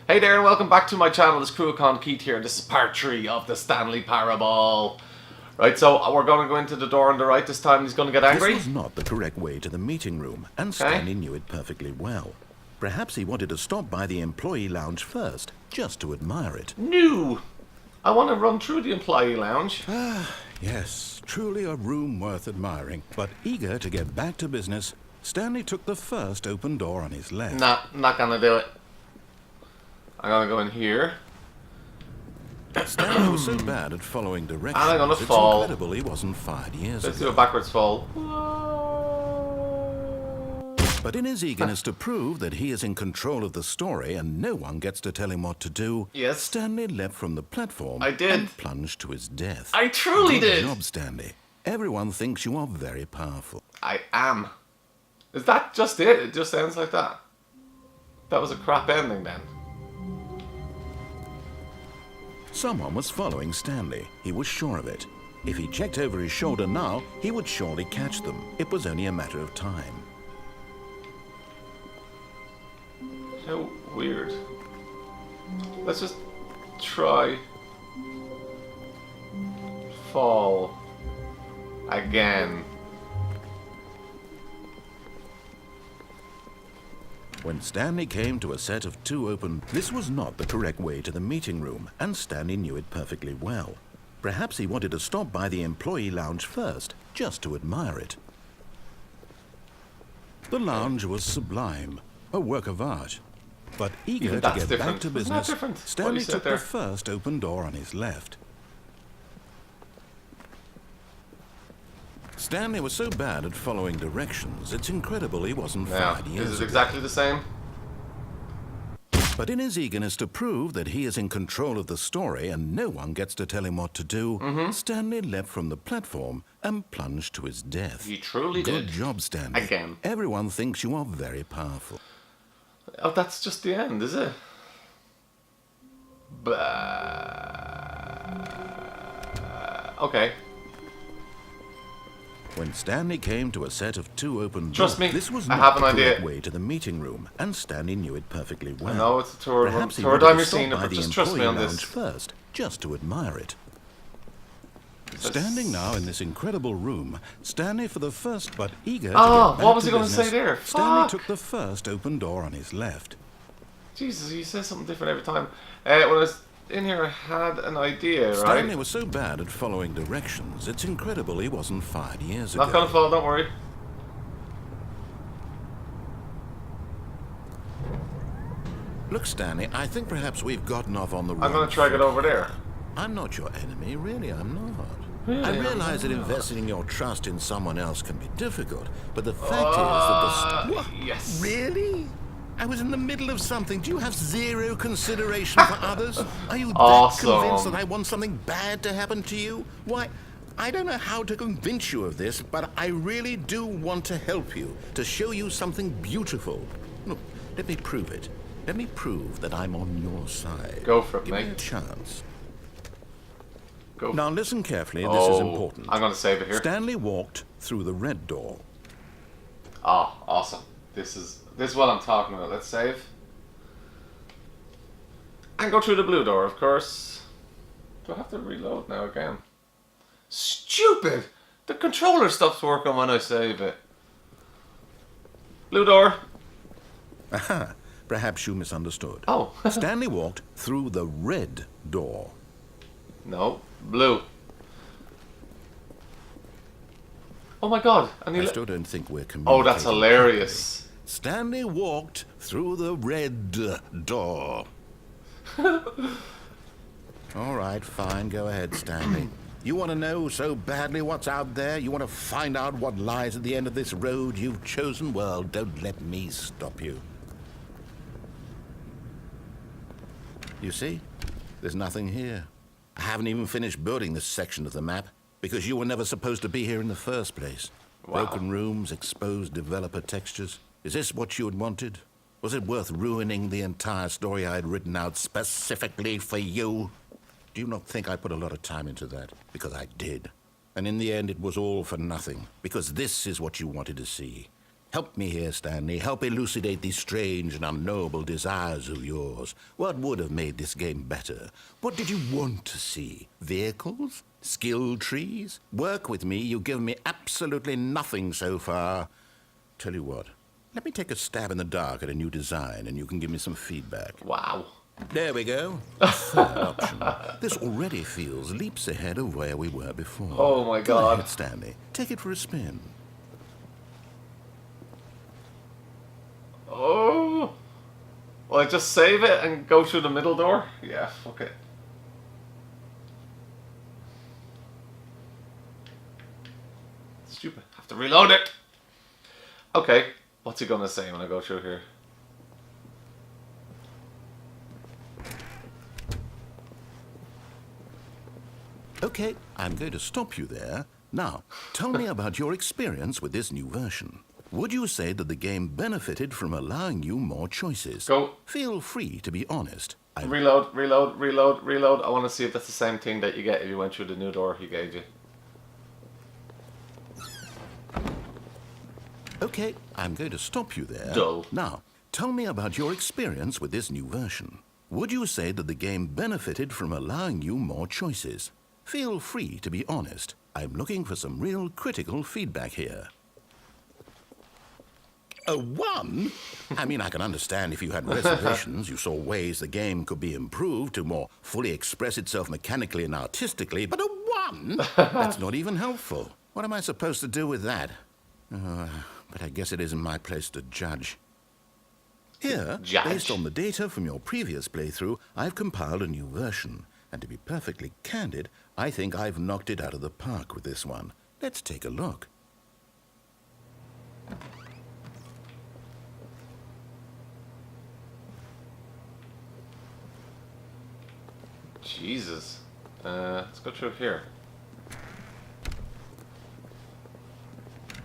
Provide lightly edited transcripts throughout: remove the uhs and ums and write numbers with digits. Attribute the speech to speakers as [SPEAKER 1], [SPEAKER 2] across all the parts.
[SPEAKER 1] Hey there and welcome back to my channel. It's CruachanKeith here and this is part 3 of the Stanley parable. Right, so we're going to go into the door on the right this time. He's going to get angry.
[SPEAKER 2] This was not the correct way to the meeting room, and Stanley knew it perfectly well. Perhaps he wanted to stop by the employee lounge first, just to admire it.
[SPEAKER 1] No! I want to run through the employee lounge.
[SPEAKER 2] Yes, truly a room worth admiring. But eager to get back to business, Stanley took the first open door on his left.
[SPEAKER 1] Nah, not going to do it. I'm going to go in here.
[SPEAKER 2] Stanley was so bad at following directions,
[SPEAKER 1] And I'm going to
[SPEAKER 2] it's
[SPEAKER 1] fall.
[SPEAKER 2] incredible he wasn't 5 years
[SPEAKER 1] Let's
[SPEAKER 2] ago.
[SPEAKER 1] do a backwards fall.
[SPEAKER 2] But in his eagerness to prove that he is in control of the story and no one gets to tell him what to do,
[SPEAKER 1] Yes.
[SPEAKER 2] Stanley leapt from the platform
[SPEAKER 1] I did.
[SPEAKER 2] and plunged to his death.
[SPEAKER 1] I truly
[SPEAKER 2] Good
[SPEAKER 1] did.
[SPEAKER 2] job, Stanley. Everyone thinks you are very powerful.
[SPEAKER 1] I am. Is that just it? It just ends like that? That was a crap ending then.
[SPEAKER 2] Someone was following Stanley. He was sure of it. If he checked over his shoulder now, he would surely catch them. It was only a matter of time.
[SPEAKER 1] How weird. Let's just try fall again.
[SPEAKER 2] When Stanley came to a set of 2 open... This was not the correct way to the meeting room, and Stanley knew it perfectly well. Perhaps he wanted to stop by the employee lounge first, just to admire it. The lounge was sublime, a work of art. But eager to get back to business, Stanley took the first open door on his left. Stanley was so bad at following directions, it's incredible he wasn't 5 years
[SPEAKER 1] This is
[SPEAKER 2] ago.
[SPEAKER 1] exactly the same.
[SPEAKER 2] But in his eagerness to prove that he is in control of the story and no one gets to tell him what to do, Stanley leapt from the platform and plunged to his death.
[SPEAKER 1] You truly did.
[SPEAKER 2] Good job, Stanley.
[SPEAKER 1] Again.
[SPEAKER 2] Everyone thinks you are very powerful.
[SPEAKER 1] Oh, that's just the end, is it? Okay.
[SPEAKER 2] When Stanley came to a set of 2 open doors,
[SPEAKER 1] Trust me,
[SPEAKER 2] this was
[SPEAKER 1] I
[SPEAKER 2] not
[SPEAKER 1] have an
[SPEAKER 2] the
[SPEAKER 1] idea.
[SPEAKER 2] correct way to the meeting room, and Stanley knew it perfectly well.
[SPEAKER 1] I know it's a tour
[SPEAKER 2] Perhaps he
[SPEAKER 1] time
[SPEAKER 2] wanted to
[SPEAKER 1] you've
[SPEAKER 2] stop
[SPEAKER 1] seen it,
[SPEAKER 2] by
[SPEAKER 1] but
[SPEAKER 2] the
[SPEAKER 1] just trust me
[SPEAKER 2] employee
[SPEAKER 1] on
[SPEAKER 2] lounge
[SPEAKER 1] this.
[SPEAKER 2] first, just to admire it. Standing now in this incredible room, Stanley for the first but eager to get back
[SPEAKER 1] what was
[SPEAKER 2] to
[SPEAKER 1] he going to say
[SPEAKER 2] business,
[SPEAKER 1] there?
[SPEAKER 2] Stanley
[SPEAKER 1] Fuck.
[SPEAKER 2] took the first open door on his left.
[SPEAKER 1] Jesus, he says something different every time. When I was in here, I had an idea, right?
[SPEAKER 2] Stanley was so bad at following directions, it's incredible he wasn't 5 years ago.
[SPEAKER 1] Not gonna fall, don't worry.
[SPEAKER 2] Look, Stanley, I think perhaps we've gotten off on the wrong
[SPEAKER 1] I'm gonna try to get over there.
[SPEAKER 2] I'm not your enemy, really, I'm not.
[SPEAKER 1] Really,
[SPEAKER 2] I realize that investing your trust in someone else can be difficult, but the fact is that the... What?
[SPEAKER 1] Yes.
[SPEAKER 2] Really? I was in the middle of something. Do you have zero consideration for others? Are you that
[SPEAKER 1] Awesome.
[SPEAKER 2] convinced that I want something bad to happen to you? Why, I don't know how to convince you of this, but I really do want to help you, to show you something beautiful. Look, let me prove it. Let me prove that I'm on your side.
[SPEAKER 1] Go for it,
[SPEAKER 2] Give me a
[SPEAKER 1] mate.
[SPEAKER 2] chance.
[SPEAKER 1] Go.
[SPEAKER 2] Now listen carefully, this is important.
[SPEAKER 1] I'm gonna save it here.
[SPEAKER 2] Stanley walked through the red door.
[SPEAKER 1] Oh, awesome. This is what I'm talking about. Let's save. And go through the blue door, of course. Do I have to reload now again? Stupid! The controller stops working when I save it. Blue door.
[SPEAKER 2] Aha, perhaps you misunderstood.
[SPEAKER 1] Oh.
[SPEAKER 2] Stanley walked through the red door.
[SPEAKER 1] No. Blue. Oh my god.
[SPEAKER 2] I still don't think we're communicating.
[SPEAKER 1] Oh, that's hilarious.
[SPEAKER 2] Stanley walked through the red door. All right, fine. Go ahead, Stanley. You want to know so badly what's out there? You want to find out what lies at the end of this road you've chosen? Well, don't let me stop you. You see? There's nothing here. I haven't even finished building this section of the map because you were never supposed to be here in the first place.
[SPEAKER 1] Wow.
[SPEAKER 2] Broken rooms, exposed developer textures. Is this what you had wanted? Was it worth ruining the entire story I had written out specifically for you? Do you not think I put a lot of time into that? Because I did. And in the end, it was all for nothing. Because this is what you wanted to see. Help me here, Stanley. Help elucidate these strange and unknowable desires of yours. What would have made this game better? What did you want to see? Vehicles? Skill trees? Work with me. You've given me absolutely nothing so far. Tell you what, let me take a stab in the dark at a new design and you can give me some feedback.
[SPEAKER 1] Wow.
[SPEAKER 2] There we go. Third option. This already feels leaps ahead of where we were before.
[SPEAKER 1] Oh my
[SPEAKER 2] Go
[SPEAKER 1] God.
[SPEAKER 2] ahead, Stanley. Take it for a spin.
[SPEAKER 1] Oh. Will I just save it and go through the middle door? Yeah, fuck it. Stupid. Have to reload it. Okay. What's he gonna say when I go through here?
[SPEAKER 2] Okay, I'm going to stop you there. Now, tell me about your experience with this new version. Would you say that the game benefited from allowing you more choices?
[SPEAKER 1] Go.
[SPEAKER 2] Feel free to be honest.
[SPEAKER 1] Reload, reload, reload, reload. I want to see if that's the same thing that you get if you went through the new door he gave you.
[SPEAKER 2] Okay, I'm going to stop you there.
[SPEAKER 1] Dull.
[SPEAKER 2] Now, tell me about your experience with this new version. Would you say that the game benefited from allowing you more choices? Feel free to be honest. I'm looking for some real critical feedback here. A 1? I mean, I can understand if you had reservations, you saw ways the game could be improved to more fully express itself mechanically and artistically, but a 1? That's not even helpful. What am I supposed to do with that? But I guess it isn't my place to judge. Here, based on the data from your previous playthrough, I've compiled a new version. And to be perfectly candid, I think I've knocked it out of the park with this one. Let's take a look.
[SPEAKER 1] Jesus. Let's go through here.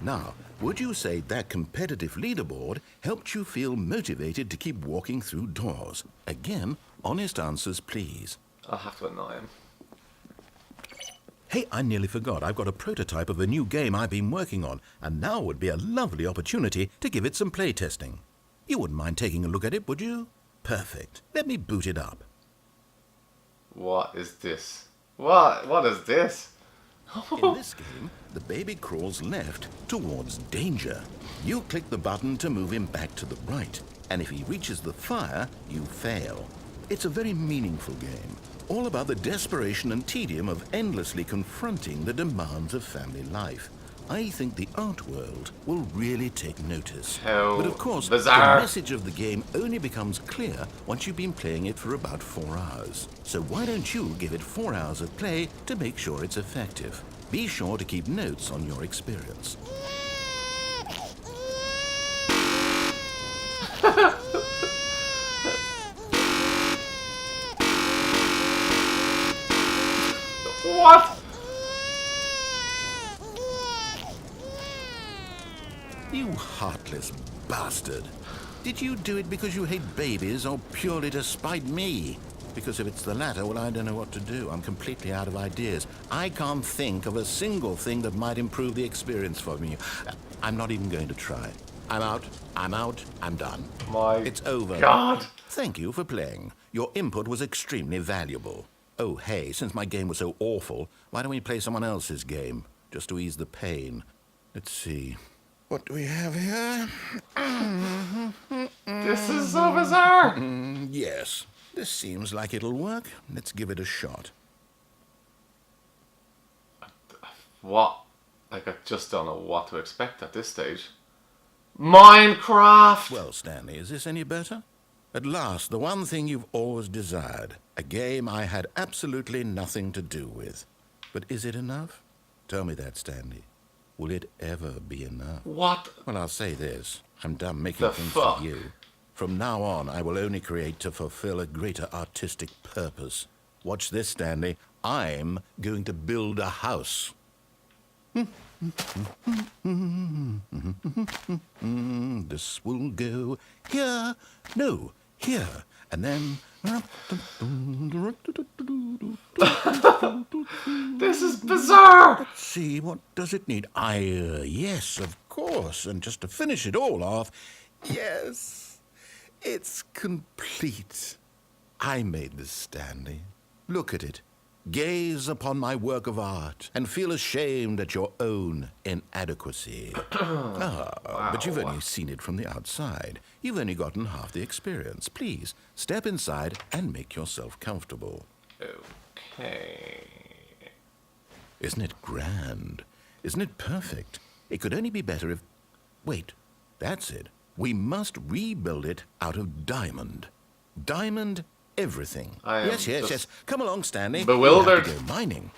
[SPEAKER 2] Now, would you say that competitive leaderboard helped you feel motivated to keep walking through doors? Again, honest answers, please.
[SPEAKER 1] I'll have to annoy him.
[SPEAKER 2] Hey, I nearly forgot. I've got a prototype of a new game I've been working on, and now would be a lovely opportunity to give it some play testing. You wouldn't mind taking a look at it, would you? Perfect. Let me boot it up.
[SPEAKER 1] What is this? What is this?
[SPEAKER 2] In this game, the baby crawls left towards danger. You click the button to move him back to the right, and if he reaches the fire, you fail. It's a very meaningful game, all about the desperation and tedium of endlessly confronting the demands of family life. I think the art world will really take notice. But of course,
[SPEAKER 1] bizarre.
[SPEAKER 2] The message of the game only becomes clear once you've been playing it for about 4 hours. So why don't you give it 4 hours of play to make sure it's effective? Be sure to keep notes on your experience.
[SPEAKER 1] What?
[SPEAKER 2] You heartless bastard. Did you do it because you hate babies or purely to spite me? Because if it's the latter, well, I don't know what to do. I'm completely out of ideas. I can't think of a single thing that might improve the experience for me. I'm not even going to try. I'm out. I'm done. It's over.
[SPEAKER 1] God.
[SPEAKER 2] Thank you for playing. Your input was extremely valuable. Oh, hey, since my game was so awful, why don't we play someone else's game? Just to ease the pain. Let's see. What do we have here?
[SPEAKER 1] This is so bizarre.
[SPEAKER 2] Yes, this seems like it'll work. Let's give it a shot.
[SPEAKER 1] What? Like, I just don't know what to expect at this stage. Minecraft!
[SPEAKER 2] Well, Stanley, is this any better? At last, the one thing you've always desired. A game I had absolutely nothing to do with. But is it enough? Tell me that, Stanley. Will it ever be enough?
[SPEAKER 1] What?
[SPEAKER 2] Well, I'll say this. I'm done making things for you. From now on, I will only create to fulfill a greater artistic purpose. Watch this, Stanley. I'm going to build a house. This will go here. No, here. And then...
[SPEAKER 1] This is bizarre!
[SPEAKER 2] Let's see, what does it need? Yes, of course. And just to finish it all off, yes, it's complete. I made this, Stanley. Look at it. Gaze upon my work of art and feel ashamed at your own inadequacy. But you've only seen it from the outside. You've only gotten half the experience. Please, step inside and make yourself comfortable.
[SPEAKER 1] Okay.
[SPEAKER 2] Isn't it grand? Isn't it perfect? It could only be better if... Wait, that's it. We must rebuild it out of diamond. Diamond everything. Yes. Come along, Stanley.
[SPEAKER 1] Bewildered.
[SPEAKER 2] We have to go mining.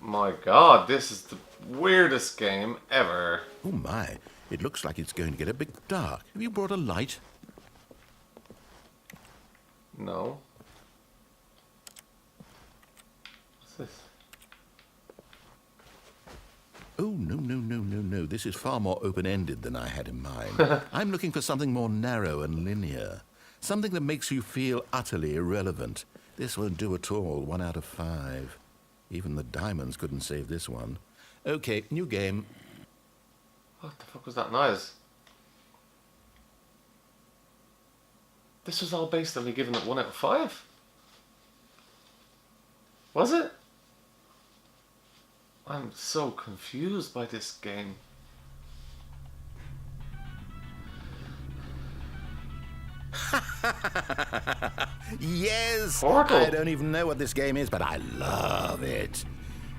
[SPEAKER 1] My God, this is the weirdest game ever.
[SPEAKER 2] Oh my, it looks like it's going to get a bit dark. Have you brought a light?
[SPEAKER 1] No. What's this?
[SPEAKER 2] Oh, no. This is far more open-ended than I had in mind. I'm looking for something more narrow and linear. Something that makes you feel utterly irrelevant. This won't do at all. 1 out of 5. Even the diamonds couldn't save this one. Okay, new game.
[SPEAKER 1] What the fuck was that noise? This was all based on me giving it 1 out of 5? Was it? I'm so confused by this game.
[SPEAKER 2] Yes!
[SPEAKER 1] Portal.
[SPEAKER 2] I don't even know what this game is, but I love it.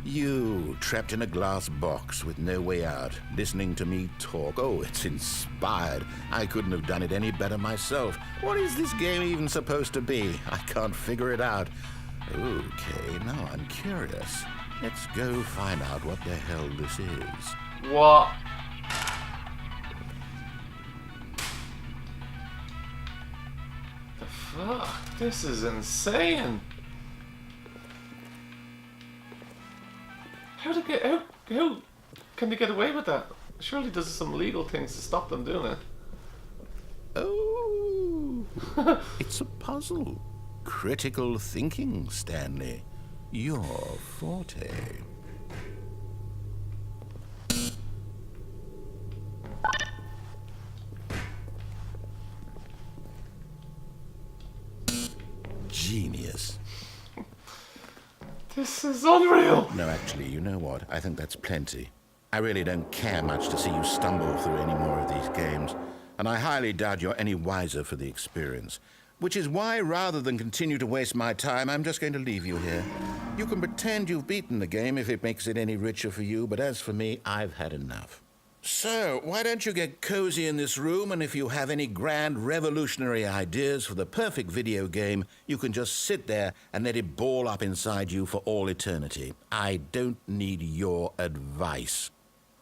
[SPEAKER 2] You, trapped in a glass box with no way out, listening to me talk. Oh, it's inspired. I couldn't have done it any better myself. What is this game even supposed to be? I can't figure it out. Okay, now I'm curious. Let's go find out what the hell this is.
[SPEAKER 1] What? The fuck? This is insane. How can they get away with that? Surely there's some legal things to stop them doing it.
[SPEAKER 2] Oh, it's a puzzle. Critical thinking, Stanley. Your forte. Genius.
[SPEAKER 1] This is unreal.
[SPEAKER 2] No, actually, you know what? I think that's plenty. I really don't care much to see you stumble through any more of these games, and I highly doubt you're any wiser for the experience. Which is why, rather than continue to waste my time, I'm just going to leave you here. You can pretend you've beaten the game if it makes it any richer for you, but as for me, I've had enough. So, why don't you get cozy in this room, and if you have any grand revolutionary ideas for the perfect video game, you can just sit there and let it ball up inside you for all eternity. I don't need your advice.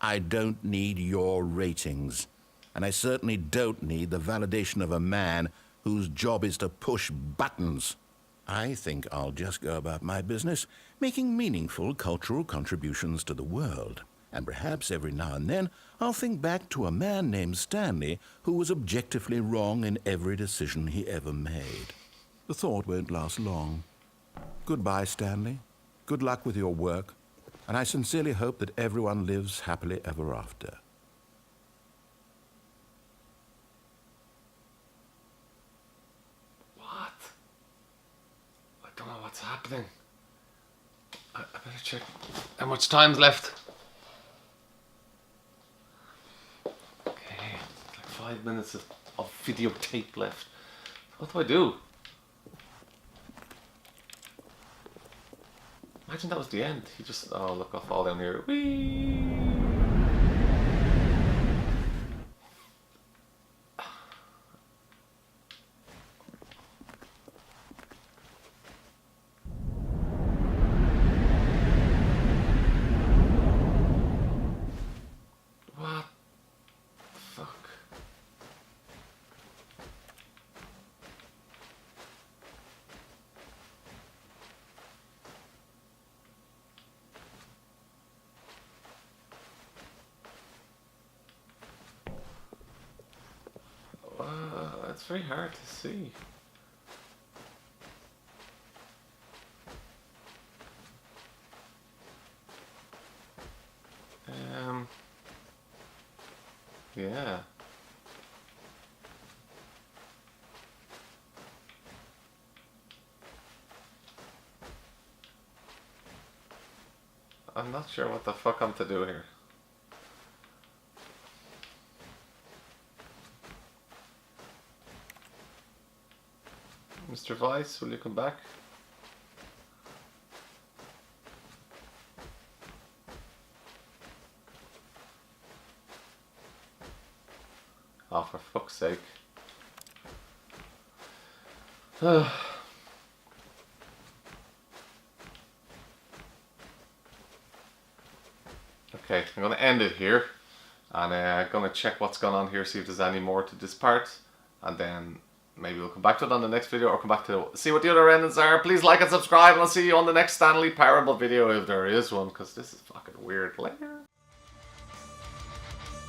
[SPEAKER 2] I don't need your ratings. And I certainly don't need the validation of a man whose job is to push buttons. I think I'll just go about my business, making meaningful cultural contributions to the world. And perhaps every now and then I'll think back to a man named Stanley who was objectively wrong in every decision he ever made. The thought won't last long. Goodbye, Stanley. Good luck with your work. And I sincerely hope that everyone lives happily ever after.
[SPEAKER 1] I don't know what's happening. I better check how much time's left. Okay, like 5 minutes of videotape left. What do I do? Imagine that was the end. He just, oh look, I'll fall down here. Whee! It's very hard to see. Yeah. I'm not sure what the fuck I'm to do here. Mr. Vice, will you come back? Oh, for fuck's sake. Okay, I'm going to end it here. And I'm going to check what's going on here, see if there's any more to this part. And then maybe we'll come back to it on the next video, or come back to see what the other endings are. Please like and subscribe, and I'll see you on the next Stanley Parable video, if there is one, because this is fucking weird. Later.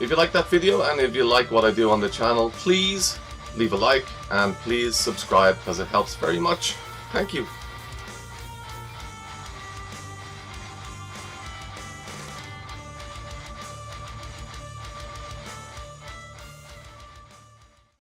[SPEAKER 1] If you like that video, and if you like what I do on the channel, please leave a like, and please subscribe, because it helps very much. Thank you.